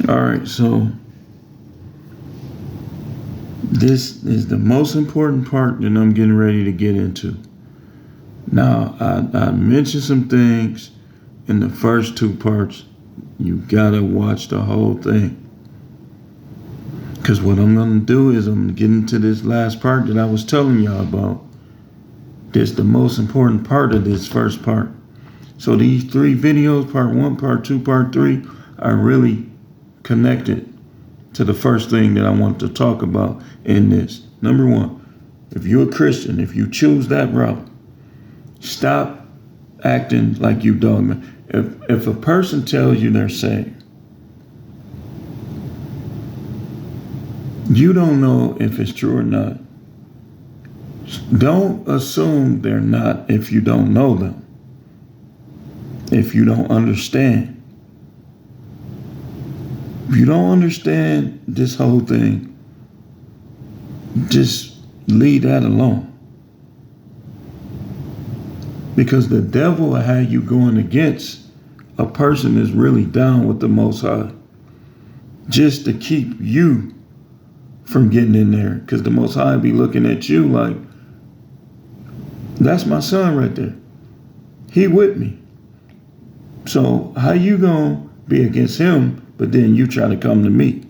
All right, so this is the most important part that I'm getting ready to get into. Now, I mentioned some things in the first two parts. You gotta watch the whole thing. Because what I'm gonna do is I'm gonna get into this last part that I was telling y'all about. This is the most important part of this first part. So these three videos, part 1, part 2, part 3, are really connected to the first thing that I want to talk about in this. Number 1, if you're a Christian, if you choose that route, stop acting like you dogma. If a person tells you they're saved, you don't know if it's true or not. Don't assume they're not if you don't know them. If you don't understand. If you don't understand this whole thing, just leave that alone. Because the devil will have you going against a person that's really down with the Most High, just to keep you from getting in there. Because the Most High be looking at you like, that's my son right there. He with me. So how you gonna be against him, but then you try to come to me?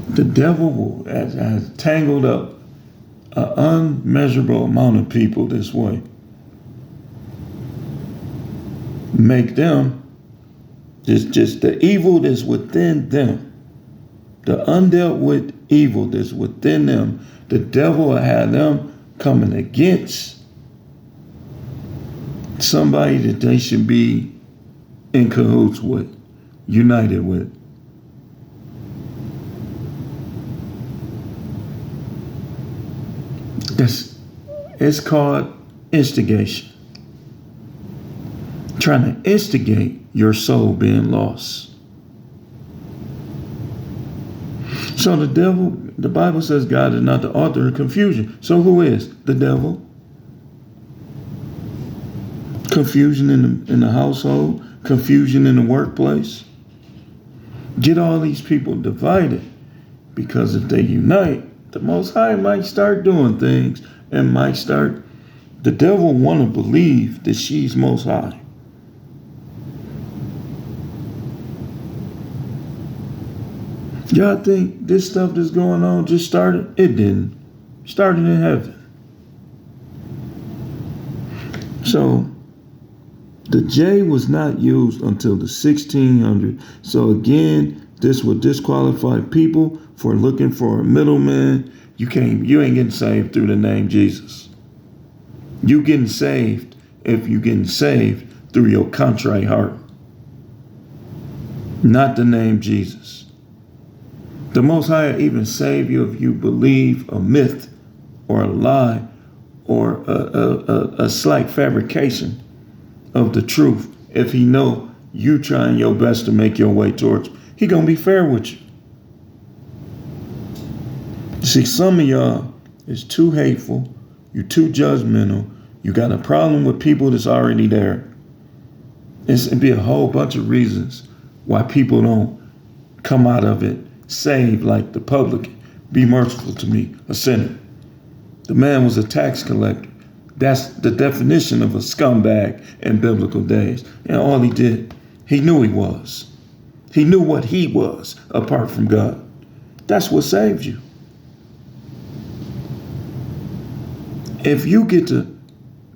The devil has tangled up an unmeasurable amount of people this way. Make them just the evil that's within them. The undealt with evil that's within them. The devil will have them coming against somebody that they should be in cahoots with, united with. It's called instigation. Trying to instigate your soul being lost. So the devil, the Bible says God is not the author of confusion. So who is? The devil. Confusion in the household, confusion in the workplace. Get all these people divided, because if they unite, the Most High might start doing things and might start, the devil want to believe that she's Most High. Y'all think this stuff that's going on just started? It didn't. It started in heaven. So the J was not used until the 1600s. So again, this would disqualify people for looking for a middleman. You ain't getting saved through the name Jesus. You getting saved if you getting saved through your contrite heart. Not the name Jesus. The Most High even save you if you believe a myth or a lie or a slight fabrication of the truth. If he know you trying your best to make your way towards him, he gonna be fair with you. See, some of y'all is too hateful. You're too judgmental. You got a problem with people that's already there. It'd be a whole bunch of reasons why people don't come out of it saved like the publican. Be merciful to me, a sinner. The man was a tax collector. That's the definition of a scumbag in biblical days. And all he did, he knew he was. He knew what he was apart from God. That's what saved you. If you get to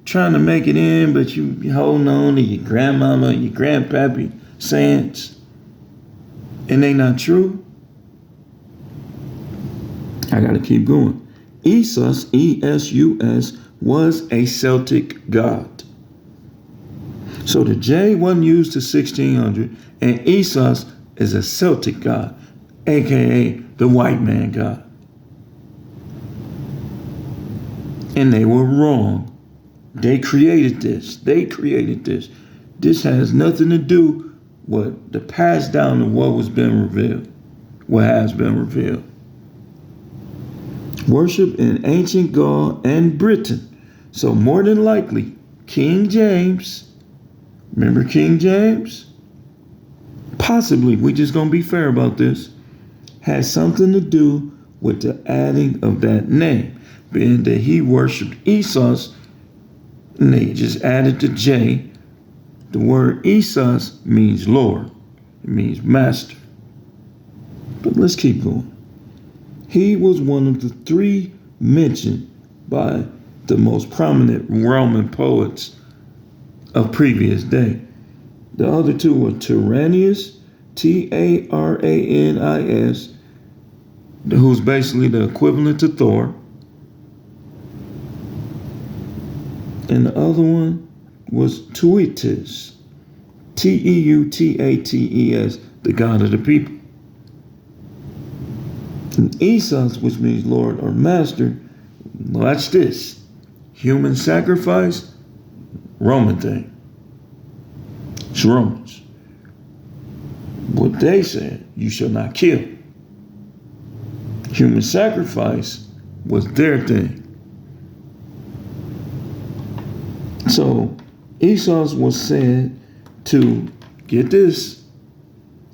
trying to make it in, but you holding on to your grandmama, your grandpappy sayings, and they not true, I got to keep going. Esus, E-S-U-S, was a Celtic god. So the J wasn't used to 1600, and Esus is a Celtic god, aka the white man god. And they were wrong. They created this. This has nothing to do with the pass down of what has been revealed. Worship in ancient Gaul and Britain. So more than likely, King James Remember King James? Possibly, we just gonna be fair about this, had something to do with the adding of that name, being that he worshipped Esau's, and they just added the J. The word Esau's means Lord. It means master. But let's keep going. He was one of the three mentioned by the most prominent Roman poets of previous day. The other two were Tyrannus, Taranis, who's basically the equivalent to Thor. And the other one was Teutus, Teutats, the god of the people. And Esau's, which means Lord or Master, watch this. Human sacrifice, Roman thing. It's Romans. What they said, you shall not kill. Human sacrifice was their thing. So Esau's was said to, get this,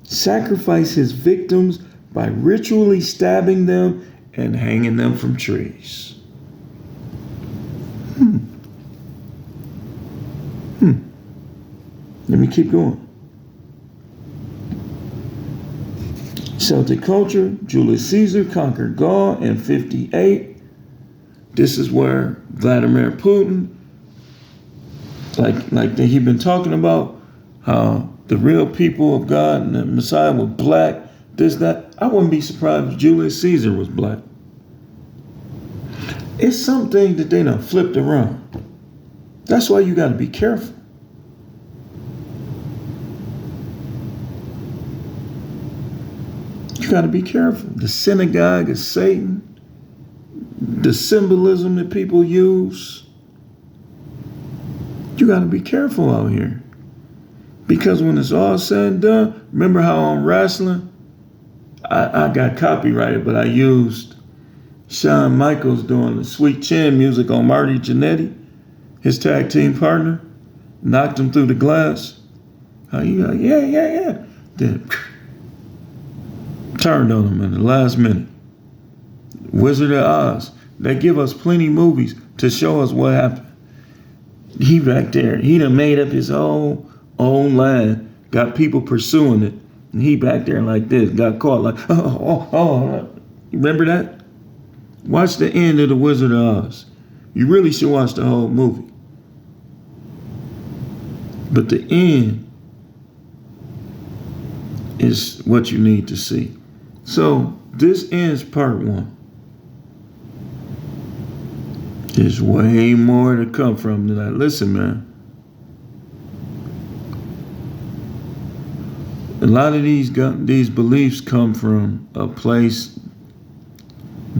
sacrifice his victims by ritually stabbing them and hanging them from trees. Let me keep going. Celtic culture, Julius Caesar conquered Gaul in 58. This is where Vladimir Putin, like he'd been talking about, how the real people of God and the Messiah were black, this, that. I wouldn't be surprised if Julius Caesar was black. It's something that they done flipped around. That's why you got to be careful. You got to be careful. The synagogue is Satan. The symbolism that people use. You got to be careful out here. Because when it's all said and done, remember how on wrestling, I got copyrighted, but I used Shawn Michaels doing the Sweet Chin music on Marty Jannetty, his tag team partner, knocked him through the glass. How you like, yeah. Then turned on him in the last minute. Wizard of Oz. They give us plenty movies to show us what happened. He back there, he done made up his own line, got people pursuing it, and he back there like this, got caught like, oh. You remember that? Watch the end of The Wizard of Oz. You really should watch the whole movie. But the end is what you need to see. So this ends part one. There's way more to come from that. Listen, man. A lot of these beliefs come from a place